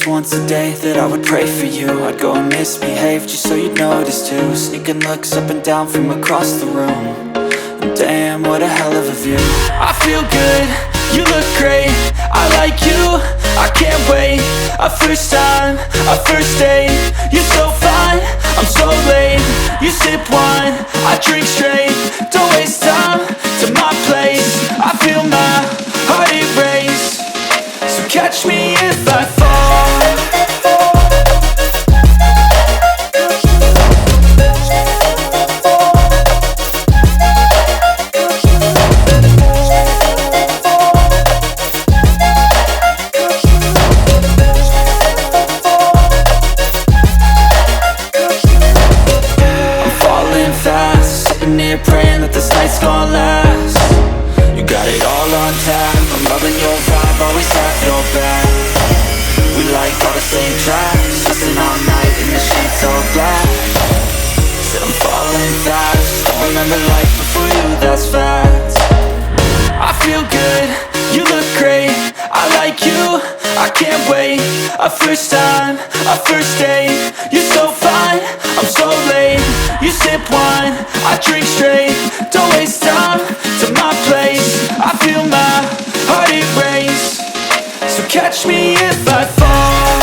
once a day that I would pray for you. I'd go and misbehave just so you'd notice too. Sneaking looks up and down from across the room. And damn, what a hell of a view. I feel good, you look great, I like you, I can't wait. A first time, a first date, you're so fine, I'm so late. You sip wine, I drink straight. Don't waste time to my place. I feel my heart erase. So catch me if I fall. I'm falling fast, sitting here praying that this night's gonna last. You got it all on tap, I'm loving your vibe, always have your back. We like all the same tracks, listen all night in the sheets all black. Said I'm falling fast, don't remember life before you, that's fact. I feel good, you look great, I like you, I can't wait. A first time, a first date, you're so fine, I'm so late. You sip wine, I drink straight. Don't waste time to my place. I feel my heart erase. So catch me if I fall.